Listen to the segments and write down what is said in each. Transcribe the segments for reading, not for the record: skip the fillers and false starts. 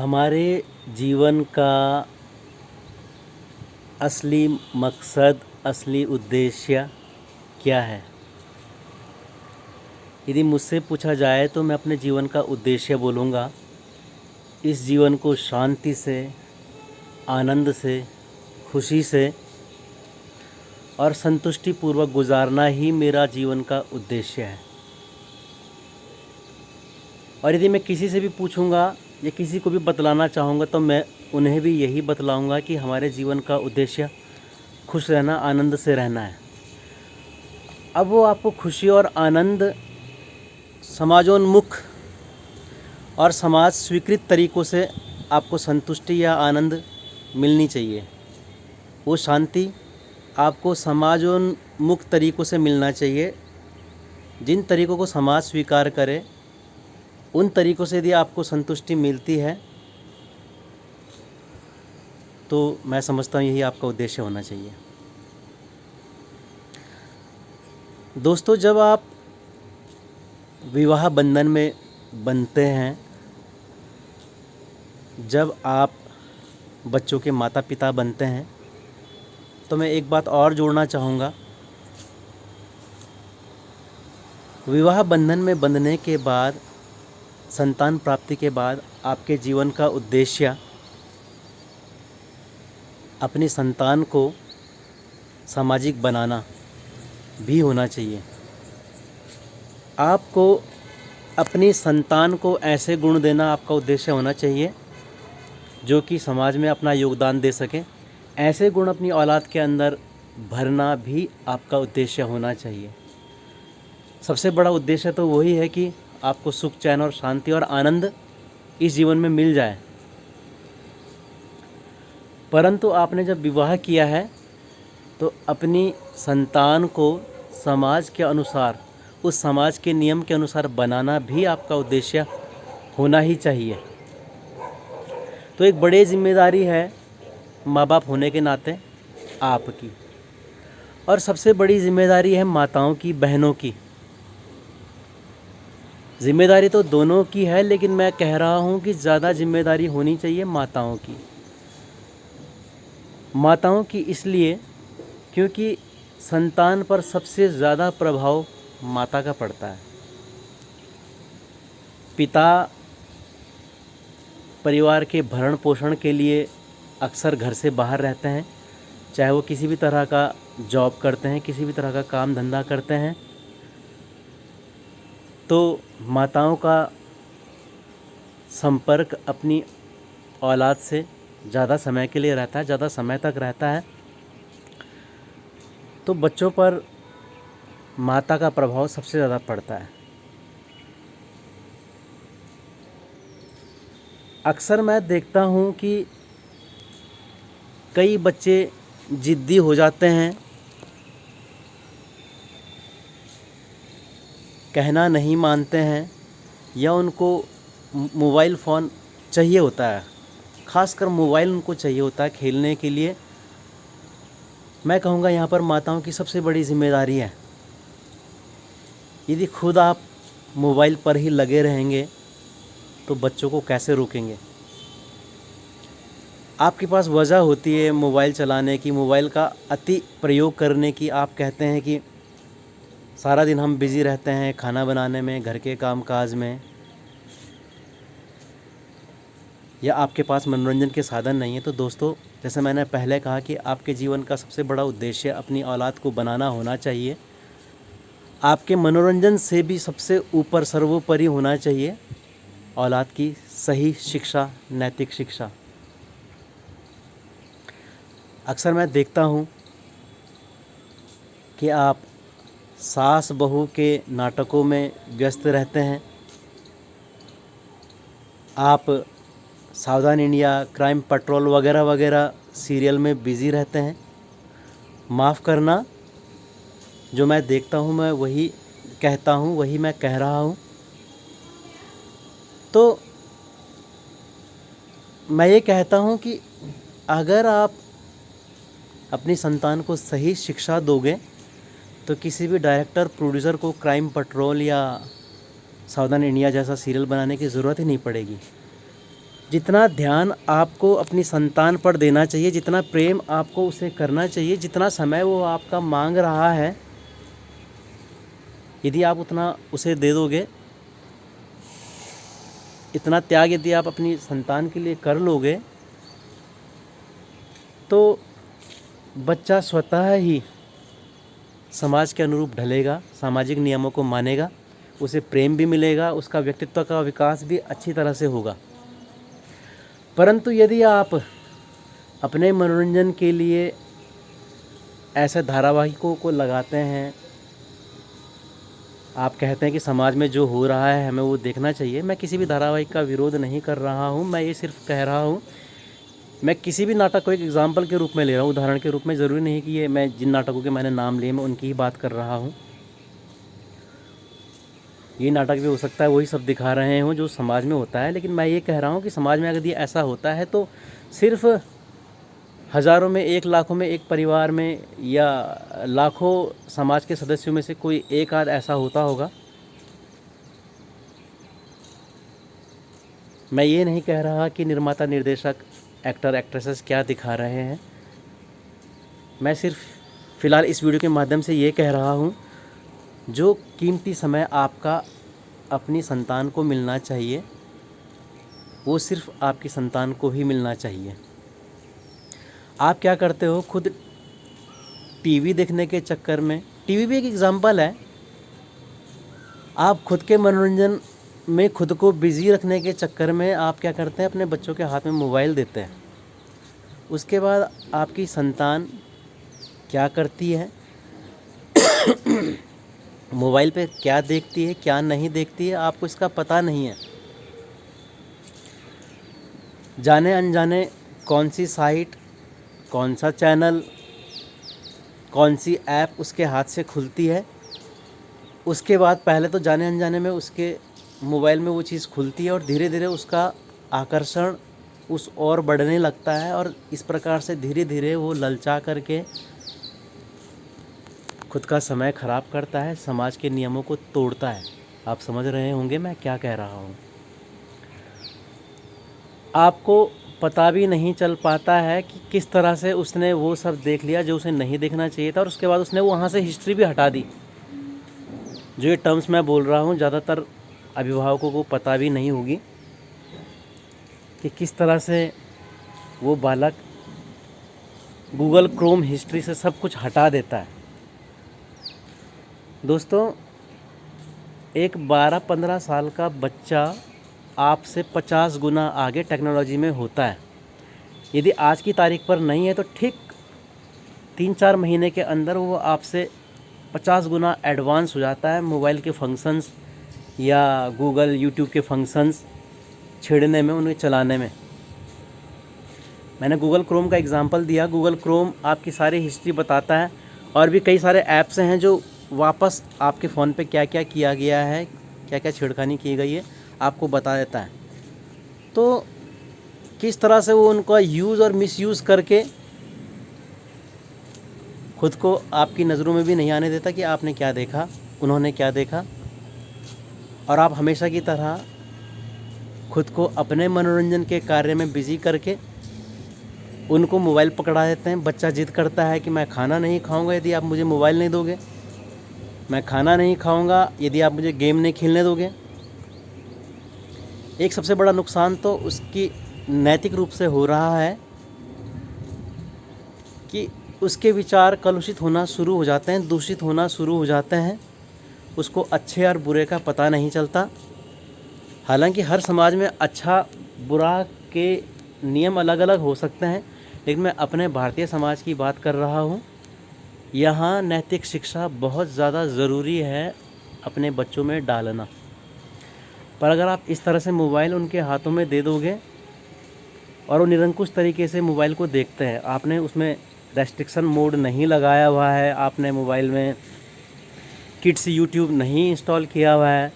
हमारे जीवन का असली मकसद, असली उद्देश्य क्या है? यदि मुझसे पूछा जाए तो मैं अपने जीवन का उद्देश्य बोलूँगा, इस जीवन को शांति से, आनंद से, खुशी से और संतुष्टिपूर्वक गुजारना ही मेरा जीवन का उद्देश्य है। और यदि मैं किसी से भी पूछूंगा या किसी को भी बतलाना चाहूँगा तो मैं उन्हें भी यही बतलाऊंगा कि हमारे जीवन का उद्देश्य खुश रहना, आनंद से रहना है। अब वो आपको खुशी और आनंद समाजोन्मुख और समाज स्वीकृत तरीक़ों से आपको संतुष्टि या आनंद मिलनी चाहिए। वो शांति आपको समाजोन्मुख तरीक़ों से मिलना चाहिए। जिन तरीक़ों को समाज स्वीकार करे उन तरीक़ों से यदि आपको संतुष्टि मिलती है तो मैं समझता हूँ यही आपका उद्देश्य होना चाहिए। दोस्तों, जब आप विवाह बंधन में बंधते हैं, जब आप बच्चों के माता पिता बनते हैं, तो मैं एक बात और जोड़ना चाहूँगा। विवाह बंधन में बंधने के बाद, संतान प्राप्ति के बाद आपके जीवन का उद्देश्य अपनी संतान को सामाजिक बनाना भी होना चाहिए। आपको अपनी संतान को ऐसे गुण देना आपका उद्देश्य होना चाहिए जो कि समाज में अपना योगदान दे सके। ऐसे गुण अपनी औलाद के अंदर भरना भी आपका उद्देश्य होना चाहिए। सबसे बड़ा उद्देश्य तो वही है कि आपको सुख, चैन और शांति और आनंद इस जीवन में मिल जाए। परंतु आपने जब विवाह किया है तो अपनी संतान को समाज के अनुसार, उस समाज के नियम के अनुसार बनाना भी आपका उद्देश्य होना ही चाहिए। तो एक बड़ी जिम्मेदारी है माँ बाप होने के नाते आपकी, और सबसे बड़ी जिम्मेदारी है माताओं की, बहनों की। जिम्मेदारी तो दोनों की है, लेकिन मैं कह रहा हूँ कि ज़्यादा जिम्मेदारी होनी चाहिए माताओं की। माताओं की इसलिए क्योंकि संतान पर सबसे ज़्यादा प्रभाव माता का पड़ता है। पिता परिवार के भरण पोषण के लिए अक्सर घर से बाहर रहते हैं, चाहे वो किसी भी तरह का जॉब करते हैं, किसी भी तरह का काम धंधा करते हैं। तो माताओं का संपर्क अपनी औलाद से ज़्यादा समय के लिए रहता है, ज़्यादा समय तक रहता है। तो बच्चों पर माता का प्रभाव सबसे ज़्यादा पड़ता है। अक्सर मैं देखता हूँ कि कई बच्चे ज़िद्दी हो जाते हैं, कहना नहीं मानते हैं, या उनको मोबाइल फ़ोन चाहिए होता है। ख़ासकर मोबाइल उनको चाहिए होता है खेलने के लिए। मैं कहूँगा यहाँ पर माताओं की सबसे बड़ी जिम्मेदारी है। यदि खुद आप मोबाइल पर ही लगे रहेंगे तो बच्चों को कैसे रोकेंगे? आपके पास वजह होती है मोबाइल चलाने की, मोबाइल का अति प्रयोग करने की। आप कहते हैं कि सारा दिन हम बिज़ी रहते हैं खाना बनाने में, घर के कामकाज में, या आपके पास मनोरंजन के साधन नहीं है। तो दोस्तों, जैसे मैंने पहले कहा कि आपके जीवन का सबसे बड़ा उद्देश्य अपनी औलाद को बनाना होना चाहिए। आपके मनोरंजन से भी सबसे ऊपर, सर्वोपरि होना चाहिए औलाद की सही शिक्षा, नैतिक शिक्षा। अक्सर मैं देखता हूँ कि आप सास बहू के नाटकों में व्यस्त रहते हैं। आप सावधान इंडिया, क्राइम पेट्रोल वगैरह वगैरह सीरियल में बिज़ी रहते हैं। माफ़ करना, जो मैं देखता हूँ मैं वही कहता हूँ, वही मैं कह रहा हूँ। तो मैं ये कहता हूँ कि अगर आप अपनी संतान को सही शिक्षा दोगे तो किसी भी डायरेक्टर, प्रोड्यूसर को क्राइम पेट्रोल या सावधान इंडिया जैसा सीरियल बनाने की ज़रूरत ही नहीं पड़ेगी। जितना ध्यान आपको अपनी संतान पर देना चाहिए, जितना प्रेम आपको उसे करना चाहिए, जितना समय वो आपका मांग रहा है, यदि आप उतना उसे दे दोगे, इतना त्याग यदि आप अपनी संतान के लिए कर लोगे, तो बच्चा स्वतः ही समाज के अनुरूप ढलेगा, सामाजिक नियमों को मानेगा, उसे प्रेम भी मिलेगा, उसका व्यक्तित्व का विकास भी अच्छी तरह से होगा। परंतु यदि आप अपने मनोरंजन के लिए ऐसे धारावाहिकों को लगाते हैं, आप कहते हैं कि समाज में जो हो रहा है हमें वो देखना चाहिए। मैं किसी भी धारावाहिक का विरोध नहीं कर रहा हूँ, मैं ये सिर्फ कह रहा हूँ, मैं किसी भी नाटक को एक एग्जाम्पल के रूप में ले रहा हूँ, उदाहरण के रूप में। ज़रूरी नहीं कि ये मैं जिन नाटकों के मैंने नाम लिए मैं उनकी ही बात कर रहा हूँ। ये नाटक भी हो सकता है वही सब दिखा रहे हों जो समाज में होता है, लेकिन मैं ये कह रहा हूँ कि समाज में अगर ये ऐसा होता है तो सिर्फ हज़ारों में एक, लाखों में एक परिवार में या लाखों समाज के सदस्यों में से कोई एक आध ऐसा होता होगा। मैं ये नहीं कह रहा कि निर्माता, निर्देशक, एक्टर, एक्ट्रेसेस क्या दिखा रहे हैं। मैं सिर्फ फ़िलहाल इस वीडियो के माध्यम से ये कह रहा हूँ, जो कीमती समय आपका अपनी संतान को मिलना चाहिए वो सिर्फ आपकी संतान को ही मिलना चाहिए। आप क्या करते हो, खुद टीवी देखने के चक्कर में, टीवी भी एक एग्जाम्पल है, आप खुद के मनोरंजन में खुद को बिज़ी रखने के चक्कर में आप क्या करते हैं, अपने बच्चों के हाथ में मोबाइल देते हैं। उसके बाद आपकी संतान क्या करती है, मोबाइल पे क्या देखती है, क्या नहीं देखती है, आपको इसका पता नहीं है। जाने अनजाने कौन सी साइट, कौन सा चैनल, कौन सी ऐप उसके हाथ से खुलती है, उसके बाद पहले तो जाने अनजाने में उसके मोबाइल में वो चीज़ खुलती है और धीरे धीरे उसका आकर्षण उस ओर बढ़ने लगता है और इस प्रकार से धीरे धीरे वो ललचा करके खुद का समय ख़राब करता है, समाज के नियमों को तोड़ता है। आप समझ रहे होंगे मैं क्या कह रहा हूँ। आपको पता भी नहीं चल पाता है कि किस तरह से उसने वो सब देख लिया जो उसे नहीं देखना चाहिए था और उसके बाद उसने वहाँ से हिस्ट्री भी हटा दी। जो ये टर्म्स मैं बोल रहा हूँ ज़्यादातर अभिभावकों को पता भी नहीं होगी कि किस तरह से वो बालक गूगल क्रोम हिस्ट्री से सब कुछ हटा देता है। दोस्तों, एक 12-15 साल का बच्चा आपसे 50 गुना आगे टेक्नोलॉजी में होता है। यदि आज की तारीख पर नहीं है तो ठीक 3-4 महीने के अंदर वो आपसे 50 गुना एडवांस हो जाता है मोबाइल के फंक्शंस या गूगल, यूट्यूब के फंक्शंस छेड़ने में, उन्हें चलाने में। मैंने गूगल क्रोम का एग्जांपल दिया। गूगल क्रोम आपकी सारी हिस्ट्री बताता है और भी कई सारे ऐप्स हैं जो वापस आपके फ़ोन पे क्या क्या किया गया है, क्या क्या छेड़खानी की गई है, आपको बता देता है। तो किस तरह से वो उनका यूज़ और मिसयूज़ करके खुद को आपकी नज़रों में भी नहीं आने देता कि आपने क्या देखा, उन्होंने क्या देखा, और आप हमेशा की तरह खुद को अपने मनोरंजन के कार्य में बिज़ी करके उनको मोबाइल पकड़ा देते हैं। बच्चा जिद करता है कि मैं खाना नहीं खाऊंगा यदि आप मुझे मोबाइल नहीं दोगे, मैं खाना नहीं खाऊंगा यदि आप मुझे गेम नहीं खेलने दोगे। एक सबसे बड़ा नुकसान तो उसकी नैतिक रूप से हो रहा है कि उसके विचार कलुषित होना शुरू हो जाते हैं, दूषित होना शुरू हो जाते हैं। उसको अच्छे और बुरे का पता नहीं चलता। हालांकि हर समाज में अच्छा बुरा के नियम अलग अलग हो सकते हैं, लेकिन मैं अपने भारतीय समाज की बात कर रहा हूँ। यहाँ नैतिक शिक्षा बहुत ज़्यादा ज़रूरी है अपने बच्चों में डालना। पर अगर आप इस तरह से मोबाइल उनके हाथों में दे दोगे और वो निरंकुश तरीके से मोबाइल को देखते हैं, आपने उसमें रेस्ट्रिक्शन मोड नहीं लगाया हुआ है, आपने मोबाइल में किड्स यूट्यूब नहीं इंस्टॉल किया हुआ है,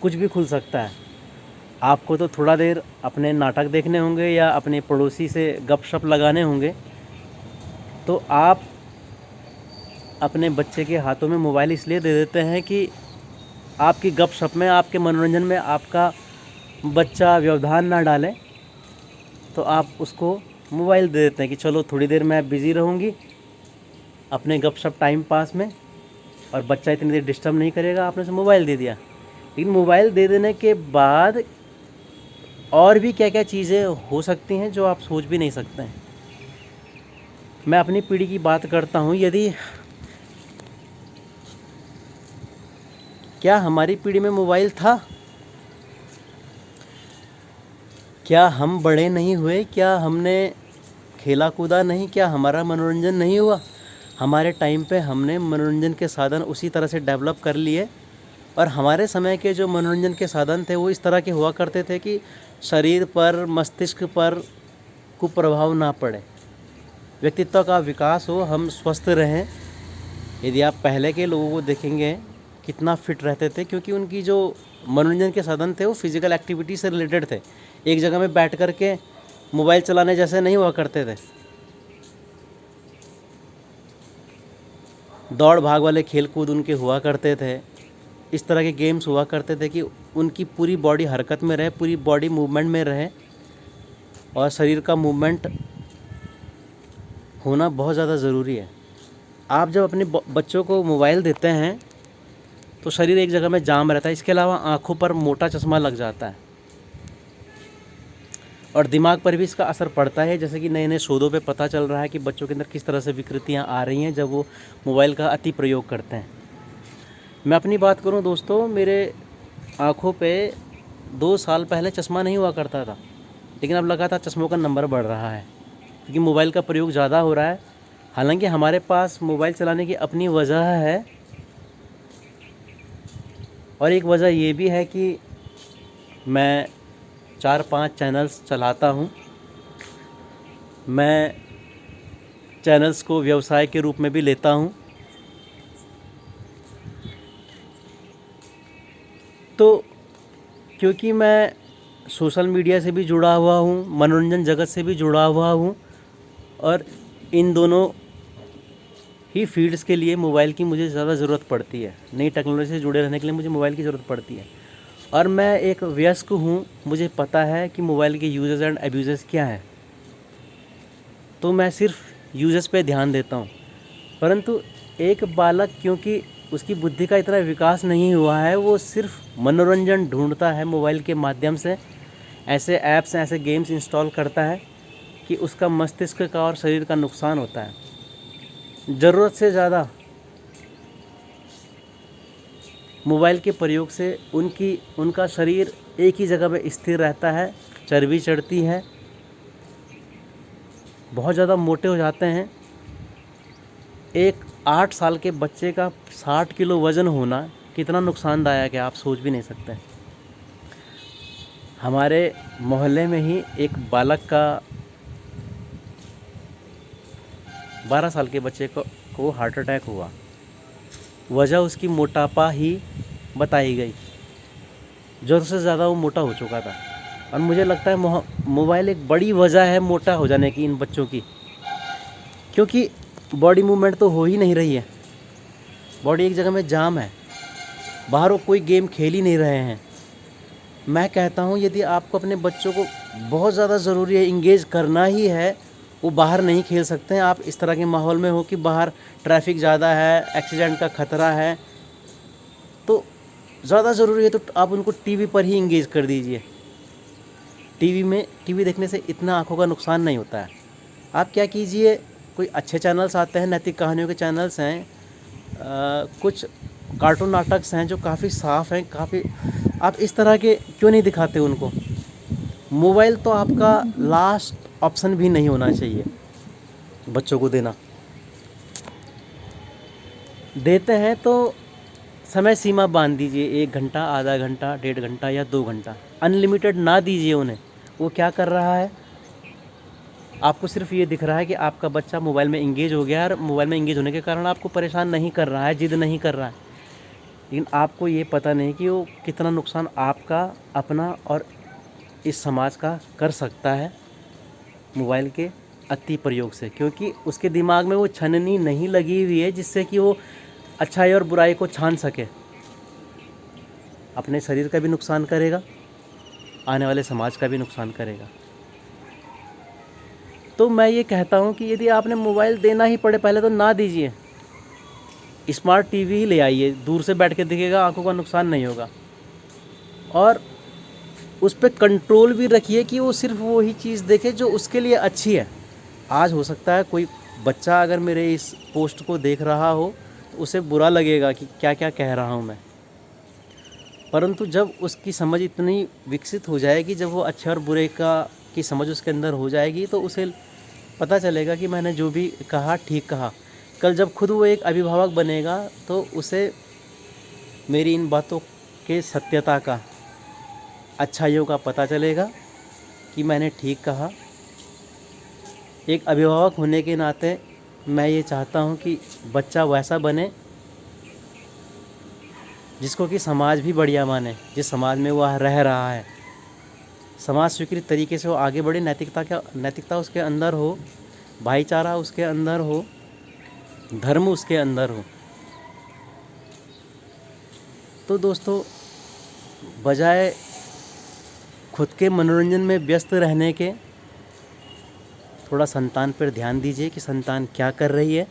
कुछ भी खुल सकता है। आपको तो थोड़ा देर अपने नाटक देखने होंगे या अपने पड़ोसी से गपशप लगाने होंगे, तो आप अपने बच्चे के हाथों में मोबाइल इसलिए दे देते हैं कि आपकी गपशप में, आपके मनोरंजन में आपका बच्चा व्यवधान ना डाले तो आप उसको मोबाइल दे देते हैं कि चलो थोड़ी देर मैं बिज़ी रहूँगी अपने गपशप टाइम पास में, और बच्चा इतनी देर डिस्टर्ब नहीं करेगा, आपने उसे मोबाइल दे दिया। लेकिन मोबाइल दे देने के बाद और भी क्या क्या चीज़ें हो सकती हैं जो आप सोच भी नहीं सकते हैं। मैं अपनी पीढ़ी की बात करता हूँ, यदि क्या हमारी पीढ़ी में मोबाइल था? क्या हम बड़े नहीं हुए? क्या हमने खेला कूदा नहीं? क्या हमारा मनोरंजन नहीं हुआ? हमारे टाइम पे हमने मनोरंजन के साधन उसी तरह से डेवलप कर लिए, और हमारे समय के जो मनोरंजन के साधन थे वो इस तरह के हुआ करते थे कि शरीर पर, मस्तिष्क पर कुप्रभाव ना पड़े, व्यक्तित्व का विकास हो, हम स्वस्थ रहें। यदि आप पहले के लोगों को देखेंगे कितना फिट रहते थे, क्योंकि उनकी जो मनोरंजन के साधन थे वो फिज़िकल एक्टिविटी से रिलेटेड थे। एक जगह में बैठ कर के मोबाइल चलाने जैसे नहीं हुआ करते थे। दौड़ भाग वाले खेल कूद उनके हुआ करते थे, इस तरह के गेम्स हुआ करते थे कि उनकी पूरी बॉडी हरकत में रहे, पूरी बॉडी मूवमेंट में रहे, और शरीर का मूवमेंट होना बहुत ज़्यादा ज़रूरी है। आप जब अपने बच्चों को मोबाइल देते हैं तो शरीर एक जगह में जाम रहता है, इसके अलावा आँखों पर मोटा चश्मा लग जाता है और दिमाग पर भी इसका असर पड़ता है। जैसे कि नए नए शोधों पे पता चल रहा है कि बच्चों के अंदर किस तरह से विकृतियाँ आ रही हैं जब वो मोबाइल का अति प्रयोग करते हैं। मैं अपनी बात करूं दोस्तों, मेरे आँखों पे 2 साल पहले चश्मा नहीं हुआ करता था, लेकिन अब लगातार चश्मों का नंबर बढ़ रहा है क्योंकि मोबाइल का प्रयोग ज़्यादा हो रहा है। हालांकि हमारे पास मोबाइल चलाने की अपनी वजह है, और एक वजह ये भी है कि मैं 4-5 चैनल्स चलाता हूँ। मैं चैनल्स को व्यवसाय के रूप में भी लेता हूँ। तो क्योंकि मैं सोशल मीडिया से भी जुड़ा हुआ हूँ, मनोरंजन जगत से भी जुड़ा हुआ हूँ, और इन दोनों ही फील्ड्स के लिए मोबाइल की मुझे ज़्यादा ज़रूरत पड़ती है। नई टेक्नोलॉजी से जुड़े रहने के लिए मुझे मोबाइल की ज़रूरत पड़ती है, और मैं एक वयस्क हूँ, मुझे पता है कि मोबाइल के यूजेस एंड अब्यूजेस क्या हैं। तो मैं सिर्फ यूजेस पे ध्यान देता हूँ। परंतु एक बालक, क्योंकि उसकी बुद्धि का इतना विकास नहीं हुआ है, वो सिर्फ मनोरंजन ढूंढता है मोबाइल के माध्यम से, ऐसे ऐप्स, ऐसे गेम्स इंस्टॉल करता है कि उसका मस्तिष्क का और शरीर का नुकसान होता है। ज़रूरत से ज़्यादा मोबाइल के प्रयोग से उनका शरीर एक ही जगह में स्थिर रहता है, चर्बी चढ़ती है, बहुत ज़्यादा मोटे हो जाते हैं। एक 8 साल के बच्चे का 60 किलो वज़न होना कितना नुकसानदायक है, आप सोच भी नहीं सकते। हमारे मोहल्ले में ही एक बालक का 12 साल के बच्चे को हार्ट अटैक हुआ। वजह उसकी मोटापा ही बताई गई, ज़रूरत से ज़्यादा वो मोटा हो चुका था। और मुझे लगता है मोबाइल एक बड़ी वजह है मोटा हो जाने की इन बच्चों की, क्योंकि बॉडी मूवमेंट तो हो ही नहीं रही है, बॉडी एक जगह में जाम है, बाहर वो कोई गेम खेल ही नहीं रहे हैं। मैं कहता हूँ यदि आपको अपने बच्चों को बहुत ज़्यादा ज़रूरी है, इंगेज करना ही है, वो बाहर नहीं खेल सकते हैं। आप इस तरह के माहौल में हो कि बाहर ट्रैफिक ज़्यादा है, एक्सीडेंट का ख़तरा है, तो ज़्यादा ज़रूरी है तो आप उनको टीवी पर ही इंगेज कर दीजिए। टीवी देखने से इतना आँखों का नुकसान नहीं होता है। आप क्या कीजिए, कोई अच्छे चैनल्स आते हैं, नैतिक कहानियों के चैनल्स हैं, कुछ कार्टून नाटक हैं जो काफ़ी साफ़ हैं, काफ़ी, आप इस तरह के क्यों नहीं दिखाते उनको। मोबाइल तो आपका लास्ट ऑप्शन भी नहीं होना चाहिए बच्चों को देना। देते हैं तो समय सीमा बांध दीजिए, 1 घंटा, आधा घंटा, 1.5 घंटा या 2 घंटा। अनलिमिटेड ना दीजिए उन्हें। वो क्या कर रहा है, आपको सिर्फ ये दिख रहा है कि आपका बच्चा मोबाइल में इंगेज हो गया है, और मोबाइल में इंगेज होने के कारण आपको परेशान नहीं कर रहा है, जिद नहीं कर रहा है, लेकिन आपको ये पता नहीं कि वो कितना नुकसान आपका, अपना और इस समाज का कर सकता है मोबाइल के अति प्रयोग से। क्योंकि उसके दिमाग में वो छननी नहीं लगी हुई है जिससे कि वो अच्छाई और बुराई को छान सके। अपने शरीर का भी नुकसान करेगा, आने वाले समाज का भी नुकसान करेगा। तो मैं ये कहता हूँ कि यदि आपने मोबाइल देना ही पड़े पहले तो ना दीजिए, स्मार्ट टीवी ही ले आइए, दूर से बैठ के दिखेगा, आंखों का नुकसान नहीं होगा। और उस पर कंट्रोल भी रखिए कि वो सिर्फ वही चीज़ देखे जो उसके लिए अच्छी है। आज हो सकता है कोई बच्चा अगर मेरे इस पोस्ट को देख रहा हो तो उसे बुरा लगेगा कि क्या क्या कह रहा हूँ मैं, परंतु जब उसकी समझ इतनी विकसित हो जाएगी, जब वो अच्छे और बुरे की समझ उसके अंदर हो जाएगी, तो उसे पता चलेगा कि मैंने जो भी कहा ठीक कहा। कल जब खुद वो एक अभिभावक बनेगा तो उसे मेरी इन बातों के सत्यता का, अच्छाइयों का पता चलेगा कि मैंने ठीक कहा। एक अभिभावक होने के नाते मैं ये चाहता हूँ कि बच्चा वैसा बने जिसको कि समाज भी बढ़िया माने, जिस समाज में वह रह रहा है, समाज स्वीकृत तरीके से वो आगे बढ़े, नैतिकता उसके अंदर हो, भाईचारा उसके अंदर हो, धर्म उसके अंदर हो। तो दोस्तों, बजाय खुद के मनोरंजन में व्यस्त रहने के, थोड़ा संतान पर ध्यान दीजिए कि संतान क्या कर रही है।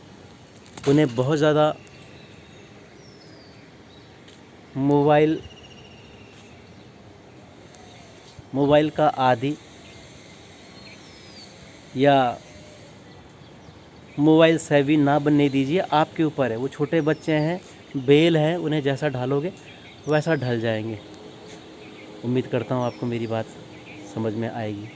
उन्हें बहुत ज़्यादा मोबाइल का आदि या मोबाइल सेवी ना बनने दीजिए। आपके ऊपर है, वो छोटे बच्चे हैं, बेल हैं, उन्हें जैसा ढालोगे वैसा ढल जाएंगे। उम्मीद करता हूँ आपको मेरी बात समझ में आएगी।